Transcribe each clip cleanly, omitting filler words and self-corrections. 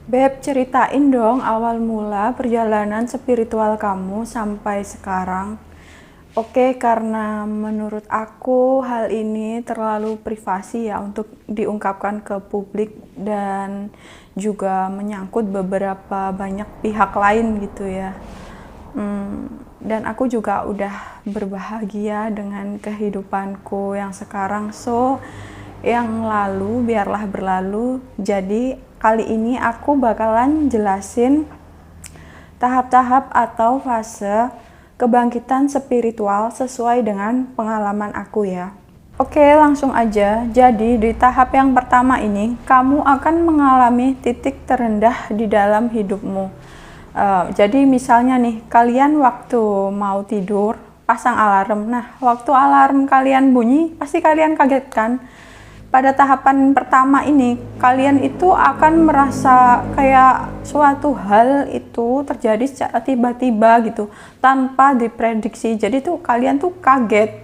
Beb, ceritain dong awal mula perjalanan spiritual kamu sampai sekarang. Oke, karena menurut aku hal ini terlalu privasi ya untuk diungkapkan ke publik dan juga menyangkut beberapa banyak pihak lain gitu ya. Dan aku juga udah berbahagia dengan kehidupanku yang sekarang. So, yang lalu biarlah berlalu. Jadi kali ini aku bakalan jelasin tahap-tahap atau fase kebangkitan spiritual sesuai dengan pengalaman aku ya. Oke, langsung aja. Jadi di tahap yang pertama ini, kamu akan mengalami titik terendah di dalam hidupmu. Jadi misalnya nih, kalian waktu mau tidur, pasang alarm. Nah, waktu alarm kalian bunyi, pasti kalian kaget kan? Pada tahapan pertama ini, kalian itu akan merasa kayak suatu hal itu terjadi secara tiba-tiba gitu, tanpa diprediksi. Jadi tuh kalian tuh kaget.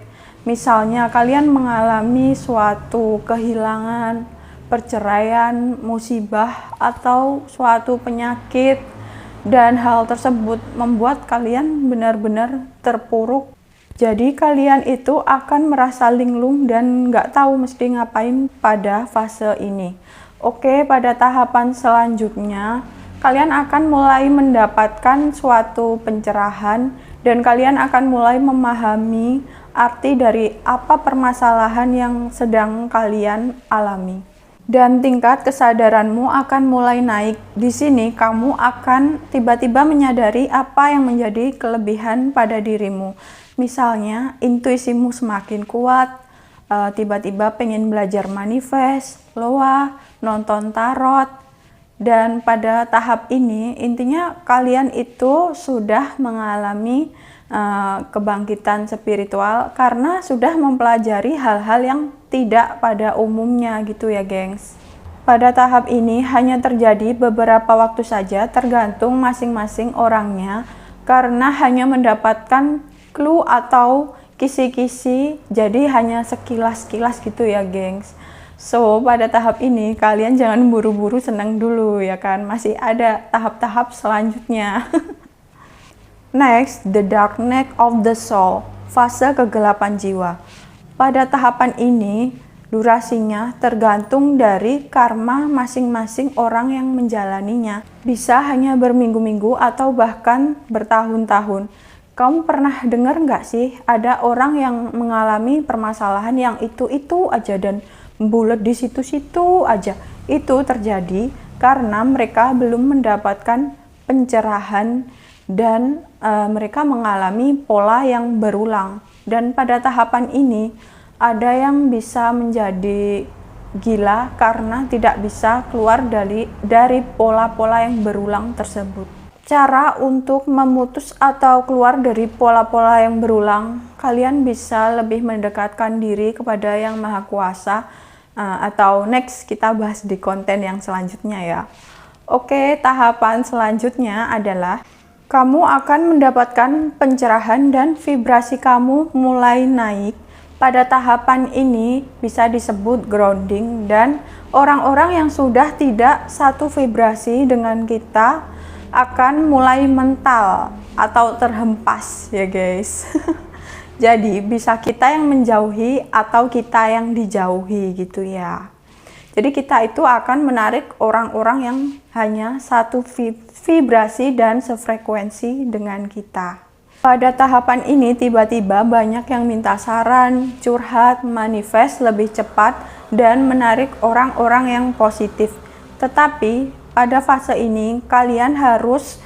Misalnya kalian mengalami suatu kehilangan, perceraian, musibah, atau suatu penyakit, dan hal tersebut membuat kalian benar-benar terpuruk. Jadi kalian itu akan merasa linglung dan nggak tahu mesti ngapain pada fase ini. Oke, pada tahapan selanjutnya, kalian akan mulai mendapatkan suatu pencerahan dan kalian akan mulai memahami arti dari apa permasalahan yang sedang kalian alami. Dan tingkat kesadaranmu akan mulai naik. Di sini kamu akan tiba-tiba menyadari apa yang menjadi kelebihan pada dirimu. Misalnya, intuisimu semakin kuat, tiba-tiba pengen belajar manifest, loa, nonton tarot. Dan pada tahap ini, intinya kalian itu sudah mengalami kebangkitan spiritual karena sudah mempelajari hal-hal yang tidak pada umumnya gitu ya gengs. Pada tahap ini hanya terjadi beberapa waktu saja tergantung masing-masing orangnya karena hanya mendapatkan clue atau kisi-kisi, jadi hanya sekilas-kilas gitu ya gengs. So pada tahap ini kalian jangan buru-buru senang dulu ya kan, masih ada tahap-tahap selanjutnya. Next, the dark night of the soul, fase kegelapan jiwa. Pada tahapan ini, durasinya tergantung dari karma masing-masing orang yang menjalaninya. Bisa hanya berminggu-minggu atau bahkan bertahun-tahun. Kamu pernah dengar nggak sih ada orang yang mengalami permasalahan yang itu-itu aja dan bulat di situ-situ aja. Itu terjadi karena mereka belum mendapatkan pencerahan dan mereka mengalami pola yang berulang. Dan pada tahapan ini ada yang bisa menjadi gila karena tidak bisa keluar dari pola-pola yang berulang tersebut. Cara untuk memutus atau keluar dari pola-pola yang berulang, kalian bisa lebih mendekatkan diri kepada Yang Maha Kuasa, atau next kita bahas di konten yang selanjutnya ya. Oke, tahapan selanjutnya adalah kamu akan mendapatkan pencerahan dan vibrasi kamu mulai naik. Pada tahapan ini bisa disebut grounding, dan orang-orang yang sudah tidak satu vibrasi dengan kita akan mulai mental atau terhempas ya guys. Jadi bisa kita yang menjauhi atau kita yang dijauhi gitu ya. Jadi kita itu akan menarik orang-orang yang hanya satu vibrasi dan sefrekuensi dengan kita. Pada tahapan ini tiba-tiba banyak yang minta saran, curhat, manifest lebih cepat, dan menarik orang-orang yang positif. Tetapi pada fase ini kalian harus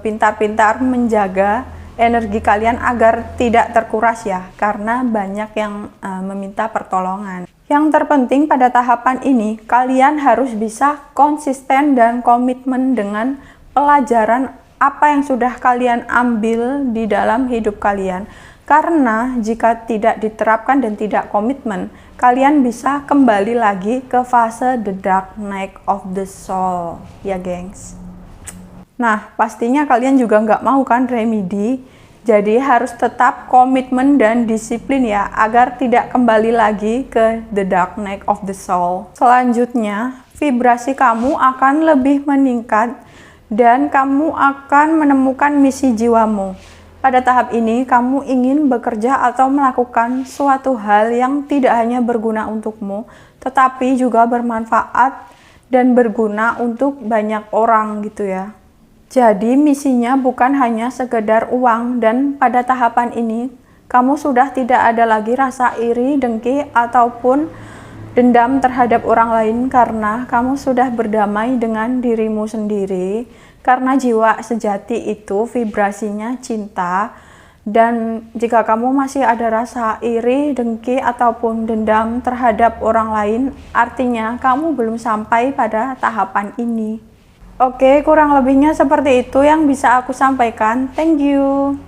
pintar-pintar menjaga energi kalian agar tidak terkuras ya, karena banyak yang meminta pertolongan. Yang terpenting pada tahapan ini, kalian harus bisa konsisten dan komitmen dengan pelajaran apa yang sudah kalian ambil di dalam hidup kalian. Karena jika tidak diterapkan dan tidak komitmen, kalian bisa kembali lagi ke fase the dark night of the soul, ya gengs. Nah, pastinya kalian juga nggak mau kan remedi. Jadi harus tetap komitmen dan disiplin ya, agar tidak kembali lagi ke the dark night of the soul. Selanjutnya, vibrasi kamu akan lebih meningkat dan kamu akan menemukan misi jiwamu. Pada tahap ini, kamu ingin bekerja atau melakukan suatu hal yang tidak hanya berguna untukmu, tetapi juga bermanfaat dan berguna untuk banyak orang gitu ya. Jadi misinya bukan hanya sekedar uang, dan pada tahapan ini kamu sudah tidak ada lagi rasa iri, dengki, ataupun dendam terhadap orang lain karena kamu sudah berdamai dengan dirimu sendiri. Karena jiwa sejati itu vibrasinya cinta, dan jika kamu masih ada rasa iri, dengki, ataupun dendam terhadap orang lain, artinya kamu belum sampai pada tahapan ini. Oke, kurang lebihnya seperti itu yang bisa aku sampaikan. Thank you.